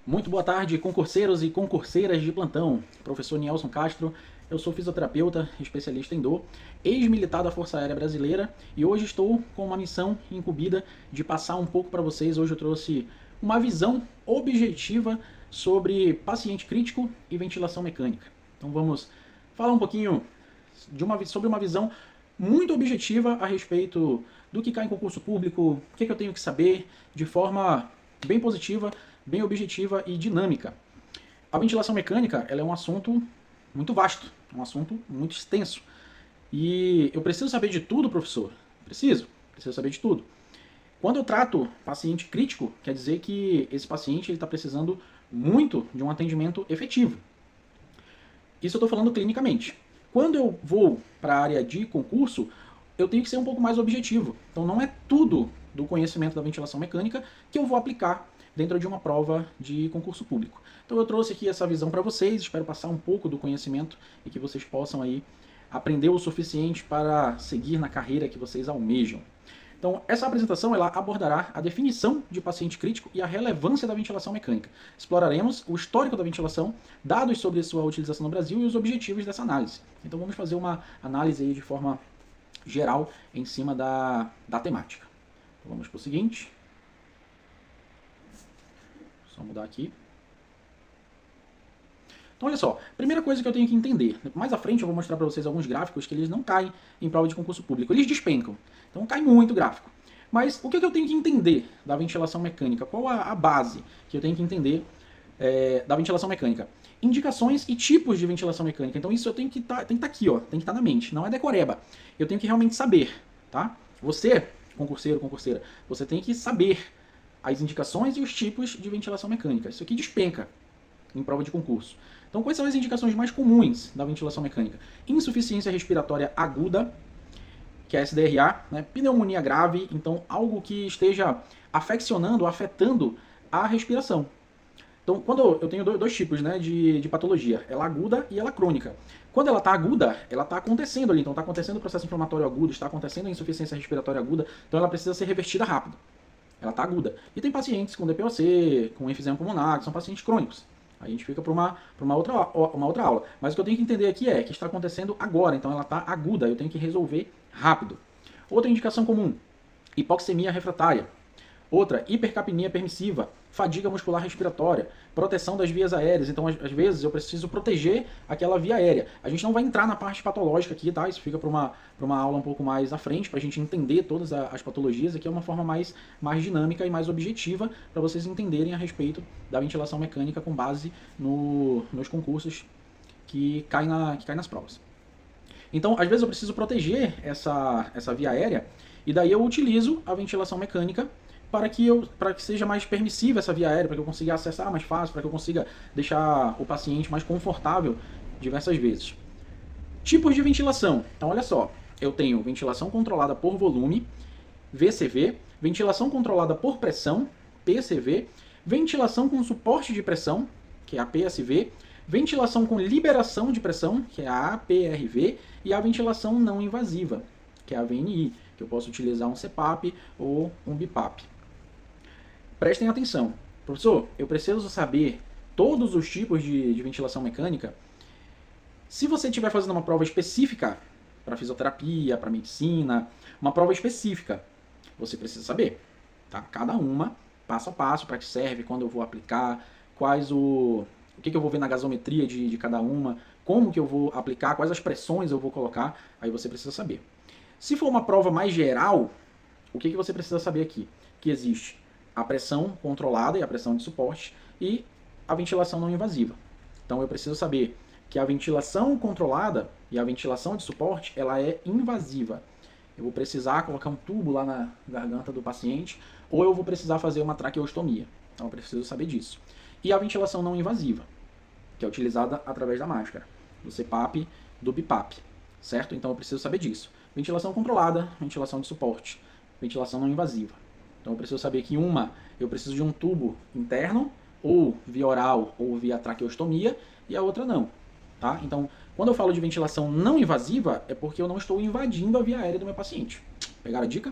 Muito boa tarde, concurseiros e concurseiras de plantão. Professor Nielson Castro, eu sou fisioterapeuta, especialista em dor, ex-militar da Força Aérea Brasileira e hoje estou com uma missão incumbida de passar um pouco para vocês. Hoje eu trouxe uma visão objetiva sobre paciente crítico e ventilação mecânica. Então vamos falar um pouquinho sobre uma visão muito objetiva a respeito do que cai em concurso público, o que eu tenho que saber, de forma bem positiva, bem objetiva e dinâmica. A ventilação mecânica ela é um assunto muito vasto, um assunto muito extenso. E eu preciso saber de tudo, professor? Preciso saber de tudo. Quando eu trato paciente crítico, quer dizer que esse paciente está precisando muito de um atendimento efetivo. Isso eu estou falando clinicamente. Quando eu vou para a área de concurso, eu tenho que ser um pouco mais objetivo. Então não é tudo do conhecimento da ventilação mecânica que eu vou aplicar dentro de uma prova de concurso público. Então eu trouxe aqui essa visão para vocês, espero passar um pouco do conhecimento e que vocês possam aí aprender o suficiente para seguir na carreira que vocês almejam. Então, essa apresentação ela abordará a definição de paciente crítico e a relevância da ventilação mecânica. Exploraremos o histórico da ventilação, dados sobre sua utilização no Brasil e os objetivos dessa análise. Então, vamos fazer uma análise aí de forma geral em cima da temática. Então, vamos para o seguinte. Só mudar aqui. Então, olha só, primeira coisa que eu tenho que entender, mais à frente eu vou mostrar para vocês alguns gráficos que eles não caem em prova de concurso público, eles despencam, então cai muito gráfico. Mas o que eu tenho que entender da ventilação mecânica? Qual a base que eu tenho que entender da ventilação mecânica? Indicações e tipos de ventilação mecânica. Então isso eu tenho que estar aqui, ó, tem que estar na mente, não é decoreba. Eu tenho que realmente saber, tá? Você, concurseiro, concurseira, você tem que saber as indicações e os tipos de ventilação mecânica. Isso aqui despenca em prova de concurso. Então, quais são as indicações mais comuns da ventilação mecânica? Insuficiência respiratória aguda, que é a SDRA, né? Pneumonia grave, então algo que esteja afetando a respiração. Então, quando eu tenho dois tipos, né, de patologia, ela aguda e ela crônica. Quando ela está aguda, ela está acontecendo ali, então está acontecendo o processo inflamatório agudo, está acontecendo a insuficiência respiratória aguda, então ela precisa ser revertida rápido. Ela está aguda. E tem pacientes com DPOC, com enfisema pulmonar, que são pacientes crônicos. A gente fica para uma outra aula. Mas o que eu tenho que entender aqui é que está acontecendo agora, então ela está aguda, eu tenho que resolver rápido. Outra indicação comum, hipoxemia refratária. Outra, hipercapnia permissiva, fadiga muscular respiratória, proteção das vias aéreas. Então, às vezes, eu preciso proteger aquela via aérea. A gente não vai entrar na parte patológica aqui, tá? Isso fica para uma aula um pouco mais à frente, para a gente entender todas as patologias. Aqui é uma forma mais dinâmica e mais objetiva para vocês entenderem a respeito da ventilação mecânica com base nos concursos que caem nas provas. Então, às vezes, eu preciso proteger essa via aérea e daí eu utilizo a ventilação mecânica para que seja mais permissiva essa via aérea, para que eu consiga acessar mais fácil, para que eu consiga deixar o paciente mais confortável diversas vezes. Tipos de ventilação. Então, olha só, eu tenho ventilação controlada por volume, VCV, ventilação controlada por pressão, PCV, ventilação com suporte de pressão, que é a PSV, ventilação com liberação de pressão, que é a APRV, e a ventilação não invasiva, que é a VNI, que eu posso utilizar um CPAP ou um BIPAP. Prestem atenção. Professor, eu preciso saber todos os tipos de ventilação mecânica. Se você estiver fazendo uma prova específica para fisioterapia, para medicina, uma prova específica, você precisa saber, tá? Cada uma, passo a passo, para que serve, quando eu vou aplicar, o que eu vou ver na gasometria de cada uma, como que eu vou aplicar, quais as pressões eu vou colocar, aí você precisa saber. Se for uma prova mais geral, o que você precisa saber aqui? Que existe a pressão controlada e a pressão de suporte e a ventilação não invasiva. Então eu preciso saber que a ventilação controlada e a ventilação de suporte ela é invasiva. Eu vou precisar colocar um tubo lá na garganta do paciente ou eu vou precisar fazer uma traqueostomia. Então eu preciso saber disso. E a ventilação não invasiva, que é utilizada através da máscara, do CPAP, do BIPAP, certo? Então eu preciso saber disso. Ventilação controlada, ventilação de suporte, ventilação não invasiva. Então eu preciso saber que eu preciso de um tubo interno, ou via oral, ou via traqueostomia, e a outra não. Tá? Então, quando eu falo de ventilação não invasiva, é porque eu não estou invadindo a via aérea do meu paciente. Pegaram a dica?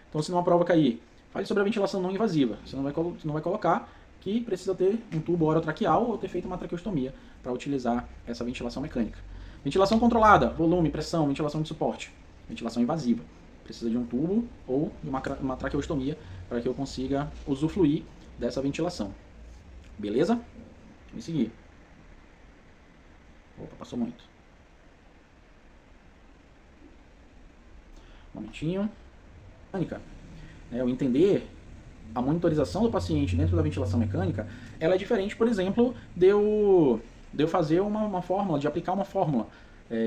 Então, se numa prova cair, fale sobre a ventilação não invasiva. Você não vai colocar que precisa ter um tubo orotraqueal ou ter feito uma traqueostomia para utilizar essa ventilação mecânica. Ventilação controlada, volume, pressão, ventilação de suporte. Ventilação invasiva. Precisa de um tubo ou de uma traqueostomia para que eu consiga usufruir dessa ventilação. Beleza? Vamos seguir. Opa, passou muito. Um momentinho. Eu entender a monitorização do paciente dentro da ventilação mecânica, ela é diferente, por exemplo, de eu fazer uma fórmula, de aplicar uma fórmula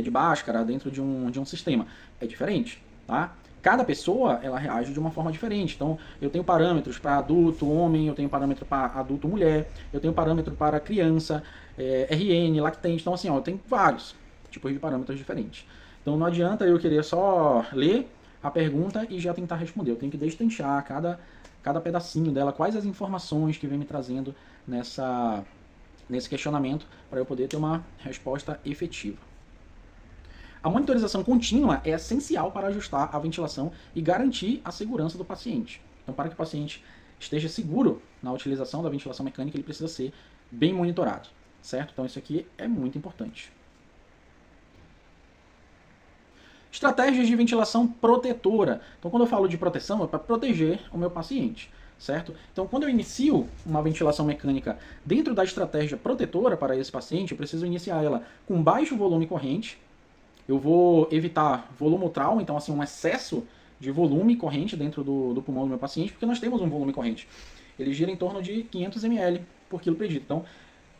de Bhaskara dentro de um sistema. É diferente, tá? Cada pessoa, ela reage de uma forma diferente. Então, eu tenho parâmetros para adulto, homem, eu tenho parâmetro para adulto, mulher, eu tenho parâmetro para criança, RN, lactente. Então, assim, eu tenho vários tipos de parâmetros diferentes. Então, não adianta eu querer só ler a pergunta e já tentar responder. Eu tenho que destrinchar cada pedacinho dela, quais as informações que vem me trazendo nesse questionamento, para eu poder ter uma resposta efetiva. A monitorização contínua é essencial para ajustar a ventilação e garantir a segurança do paciente. Então, para que o paciente esteja seguro na utilização da ventilação mecânica, ele precisa ser bem monitorado, certo? Então, isso aqui é muito importante. Estratégias de ventilação protetora. Então, quando eu falo de proteção, é para proteger o meu paciente, certo? Então, quando eu inicio uma ventilação mecânica dentro da estratégia protetora para esse paciente, eu preciso iniciar ela com baixo volume corrente. Eu vou evitar volumotrauma, então assim, um excesso de volume corrente dentro do pulmão do meu paciente, porque nós temos um volume corrente. Ele gira em torno de 500 ml por quilo predito. Então,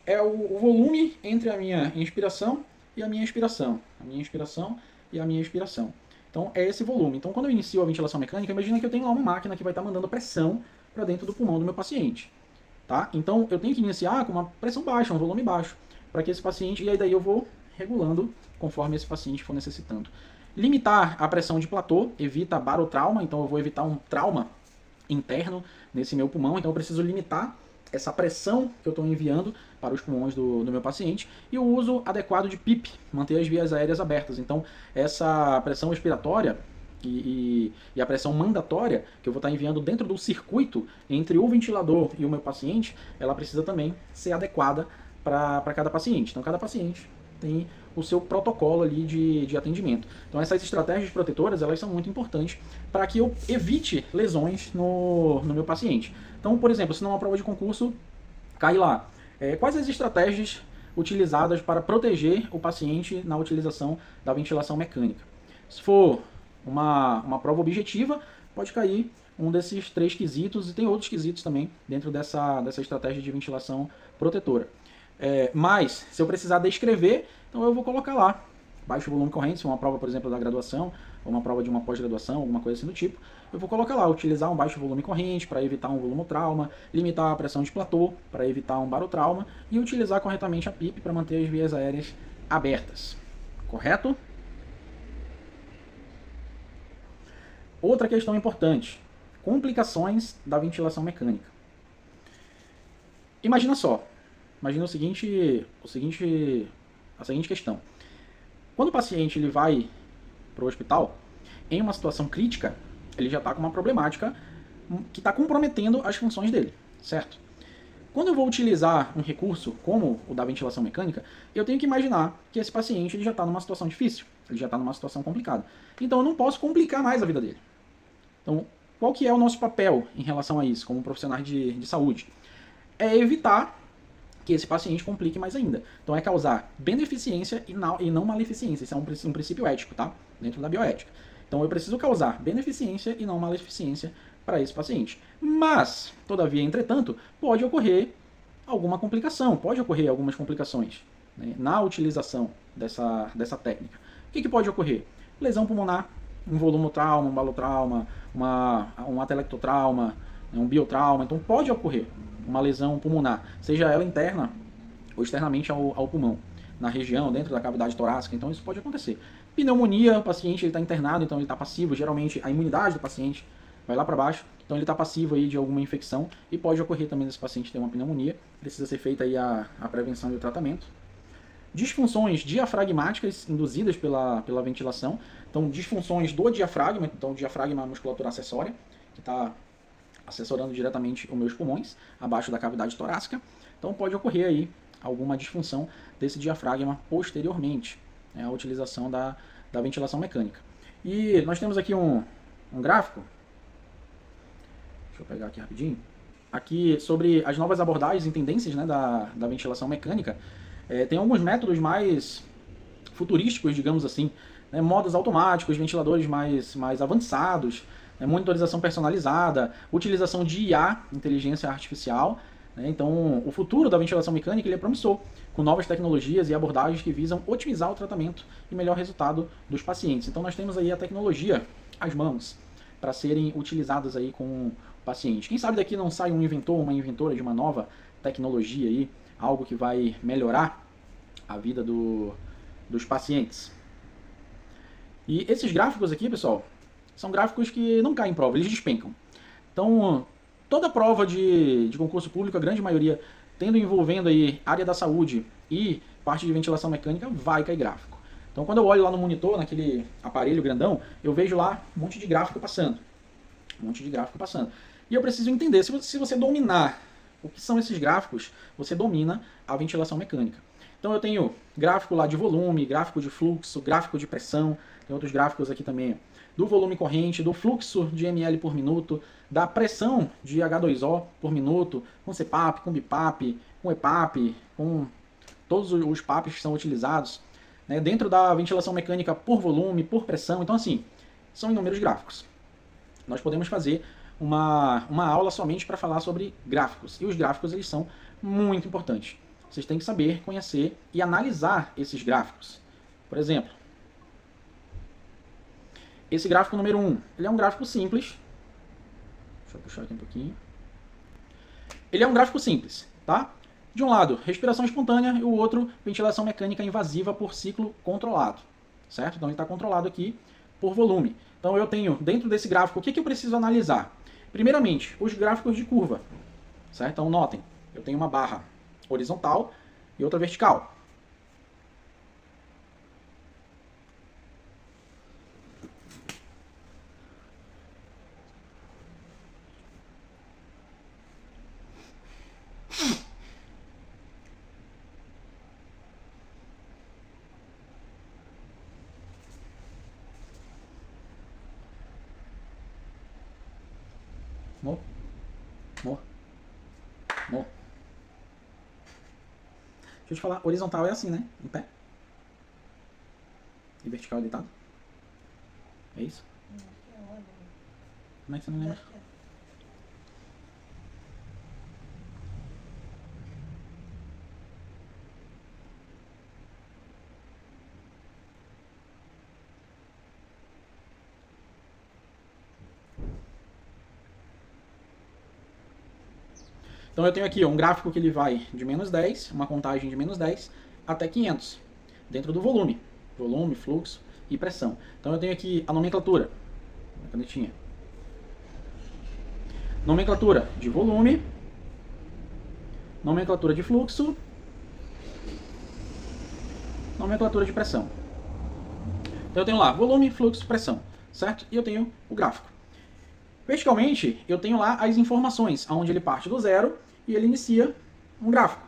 é o volume entre a minha inspiração e a minha expiração. A minha inspiração e a minha expiração. Então, é esse volume. Então, quando eu inicio a ventilação mecânica, imagina que eu tenho lá uma máquina que vai estar mandando pressão para dentro do pulmão do meu paciente. Tá? Então, eu tenho que iniciar com uma pressão baixa, um volume baixo, para que esse paciente, e aí daí eu vou regulando conforme esse paciente for necessitando. Limitar a pressão de platô, evita barotrauma, então eu vou evitar um trauma interno nesse meu pulmão, então eu preciso limitar essa pressão que eu estou enviando para os pulmões do meu paciente, e o uso adequado de PIP, manter as vias aéreas abertas. Então, essa pressão respiratória e a pressão mandatória que eu vou estar enviando dentro do circuito entre o ventilador e o meu paciente, ela precisa também ser adequada para cada paciente. Então, cada paciente tem o seu protocolo ali de atendimento. Então, essas estratégias protetoras, elas são muito importantes para que eu evite lesões no meu paciente. Então, por exemplo, se numa prova de concurso cai lá, quais as estratégias utilizadas para proteger o paciente na utilização da ventilação mecânica? Se for uma prova objetiva, pode cair um desses 3 quesitos, e tem outros quesitos também dentro dessa estratégia de ventilação protetora. Mas, se eu precisar descrever, então eu vou colocar lá baixo volume corrente, se for uma prova, por exemplo, da graduação, ou uma prova de uma pós-graduação, alguma coisa assim do tipo, eu vou colocar lá, utilizar um baixo volume corrente para evitar um volumotrauma, limitar a pressão de platô para evitar um barotrauma e utilizar corretamente a PIP para manter as vias aéreas abertas. Correto? Outra questão importante, complicações da ventilação mecânica. Imagina só, imagina a seguinte questão. Quando o paciente ele vai para o hospital, em uma situação crítica, ele já está com uma problemática que está comprometendo as funções dele, certo? Quando eu vou utilizar um recurso como o da ventilação mecânica, eu tenho que imaginar que esse paciente ele já está numa situação difícil, ele já está numa situação complicada. Então eu não posso complicar mais a vida dele. Então, qual que é o nosso papel em relação a isso, como profissionais de saúde? É evitar que esse paciente complique mais ainda. Então é causar beneficência e não maleficência. Isso é um princípio ético, tá? Dentro da bioética. Então eu preciso causar beneficência e não maleficência para esse paciente. Mas, todavia, entretanto, pode ocorrer alguma complicação, pode ocorrer algumas complicações, né, na utilização dessa técnica. O que pode ocorrer? Lesão pulmonar, um volumotrauma, um balotrauma, um atelectotrauma, um biotrauma. Então pode ocorrer uma lesão pulmonar, seja ela interna ou externamente ao pulmão, na região, dentro da cavidade torácica. Então isso pode acontecer. Pneumonia, o paciente está internado, então ele está passivo. Geralmente a imunidade do paciente vai lá para baixo, então ele está passivo aí de alguma infecção e pode ocorrer também desse paciente ter uma pneumonia. Precisa ser feita aí a prevenção e o tratamento. Disfunções diafragmáticas induzidas pela ventilação. Então, disfunções do diafragma, então o diafragma é a musculatura acessória, que está assessorando diretamente os meus pulmões, abaixo da cavidade torácica. Então pode ocorrer aí alguma disfunção desse diafragma posteriormente, né, a utilização da ventilação mecânica. E nós temos aqui um gráfico, deixa eu pegar aqui rapidinho, aqui sobre as novas abordagens e tendências, né, da ventilação mecânica. Tem alguns métodos mais futurísticos, digamos assim, né, modos automáticos, ventiladores mais avançados, né, monitorização personalizada, utilização de IA, inteligência artificial. Né, então, o futuro da ventilação mecânica ele é promissor, com novas tecnologias e abordagens que visam otimizar o tratamento e melhor resultado dos pacientes. Então, nós temos aí a tecnologia às mãos para serem utilizadas aí com o paciente. Quem sabe daqui não sai um inventor, uma inventora de uma nova tecnologia aí, algo que vai melhorar a vida dos pacientes. E esses gráficos aqui, pessoal, são gráficos que não caem em prova, eles despencam. Então, toda prova de concurso público, a grande maioria, tendo envolvendo aí área da saúde e parte de ventilação mecânica, vai cair gráfico. Então, quando eu olho lá no monitor, naquele aparelho grandão, eu vejo lá um monte de gráfico passando. Um monte de gráfico passando. E eu preciso entender, se você dominar o que são esses gráficos, você domina a ventilação mecânica. Então eu tenho gráfico lá de volume, gráfico de fluxo, gráfico de pressão, tem outros gráficos aqui também, do volume corrente, do fluxo de ml por minuto, da pressão de H2O por minuto, com CPAP, com BIPAP, com EPAP, com todos os PAPs que são utilizados, né, dentro da ventilação mecânica por volume, por pressão. Então assim, são inúmeros gráficos. Nós podemos fazer uma aula somente para falar sobre gráficos, e os gráficos eles são muito importantes. Vocês têm que saber, conhecer e analisar esses gráficos. Por exemplo, esse gráfico número 1, ele é um gráfico simples. Deixa eu puxar aqui um pouquinho. Ele é um gráfico simples, tá? De um lado, respiração espontânea, e o outro, ventilação mecânica invasiva por ciclo controlado, certo? Então ele está controlado aqui por volume. Então eu tenho, dentro desse gráfico, o que eu preciso analisar? Primeiramente, os gráficos de curva, certo? Então notem, eu tenho uma barra horizontal e outra vertical. Mo. Deixa eu te falar, horizontal é assim, né? Em pé. E vertical é deitado. É isso? Como é que você não lembra? Então eu tenho aqui um gráfico que ele vai de menos 10, uma contagem de menos 10 até 500, dentro do volume. Volume, fluxo e pressão. Então eu tenho aqui a nomenclatura, a canetinha. Nomenclatura de volume, nomenclatura de fluxo, nomenclatura de pressão. Então eu tenho lá volume, fluxo, pressão, certo? E eu tenho o gráfico. Verticalmente, eu tenho lá as informações, onde ele parte do zero e ele inicia um gráfico.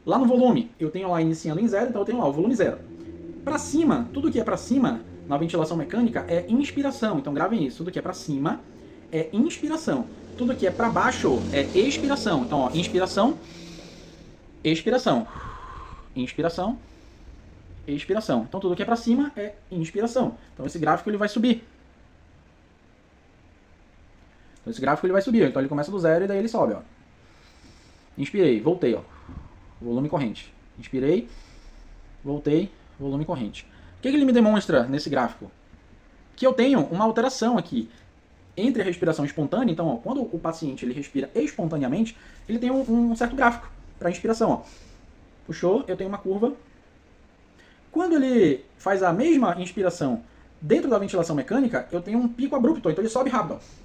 Lá no volume, eu tenho lá iniciando em zero, então eu tenho lá o volume zero. Para cima, tudo que é para cima na ventilação mecânica é inspiração, então gravem isso, tudo que é para cima é inspiração. Tudo que é para baixo é expiração. Então, ó, inspiração, expiração, inspiração, expiração. Então, tudo que é para cima é inspiração. Então, esse gráfico ele vai subir. Então, esse gráfico ele vai subir. Então, ele começa do zero e daí ele sobe, ó. Inspirei, voltei, ó. Volume corrente. Inspirei, voltei, volume corrente. O que ele me demonstra nesse gráfico? Que eu tenho uma alteração aqui entre a respiração espontânea. Então, ó, quando o paciente ele respira espontaneamente, ele tem um certo gráfico para a inspiração. Ó. Puxou, eu tenho uma curva. Quando ele faz a mesma inspiração dentro da ventilação mecânica, eu tenho um pico abrupto, então ele sobe rápido. Ó.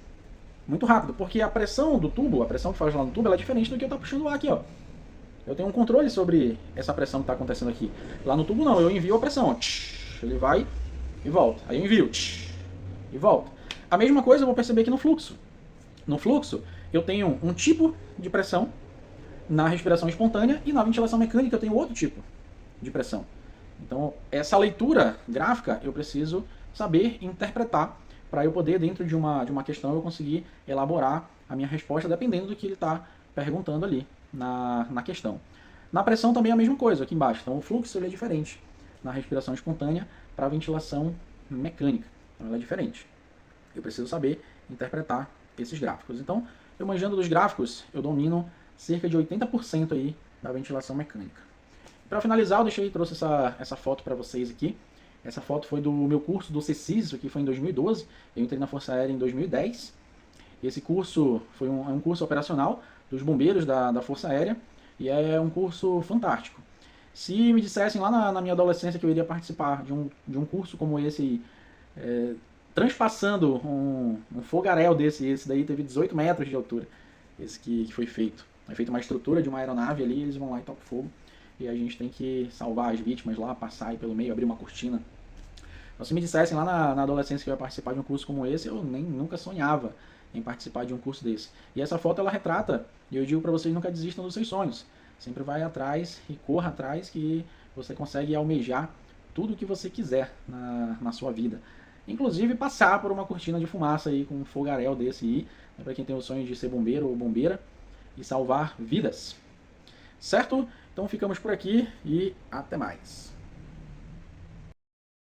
Muito rápido, porque a pressão do tubo, a pressão que faz lá no tubo, ela é diferente do que eu estou puxando lá aqui. Ó. Eu tenho um controle sobre essa pressão que está acontecendo aqui. Lá no tubo não, eu envio a pressão. Ó. Ele vai e volta. Aí eu envio e volta. A mesma coisa eu vou perceber aqui no fluxo. No fluxo, eu tenho um tipo de pressão na respiração espontânea e na ventilação mecânica eu tenho outro tipo de pressão. Então, essa leitura gráfica eu preciso saber interpretar para eu poder, dentro de uma questão, eu conseguir elaborar a minha resposta dependendo do que ele está perguntando ali na questão. Na pressão também é a mesma coisa, aqui embaixo. Então, o fluxo ele é diferente na respiração espontânea para a ventilação mecânica. Então, ela é diferente. Eu preciso saber interpretar esses gráficos. Então, eu manjando dos gráficos, eu domino cerca de 80% aí da ventilação mecânica. Para finalizar, eu trouxe essa foto para vocês aqui. Essa foto foi do meu curso do CECIS, isso aqui foi em 2012. Eu entrei na Força Aérea em 2010. Esse curso foi um curso operacional dos bombeiros da Força Aérea e é um curso fantástico. Se me dissessem lá na minha adolescência que eu iria participar de um curso como esse, transpassando um fogaréu desse, esse daí teve 18 metros de altura, esse que foi feito. É feita uma estrutura de uma aeronave ali, eles vão lá e tocam fogo. E a gente tem que salvar as vítimas lá, passar aí pelo meio, abrir uma cortina. Então, se me dissessem lá na adolescência que eu ia participar de um curso como esse, eu nem nunca sonhava em participar de um curso desse. E essa foto ela retrata, e eu digo para vocês, nunca desistam dos seus sonhos. Sempre vai atrás e corra atrás que você consegue almejar tudo o que você quiser na sua vida. Inclusive passar por uma cortina de fumaça aí com um fogaréu desse aí, né, para quem tem o sonho de ser bombeiro ou bombeira e salvar vidas. Certo? Então ficamos por aqui e até mais.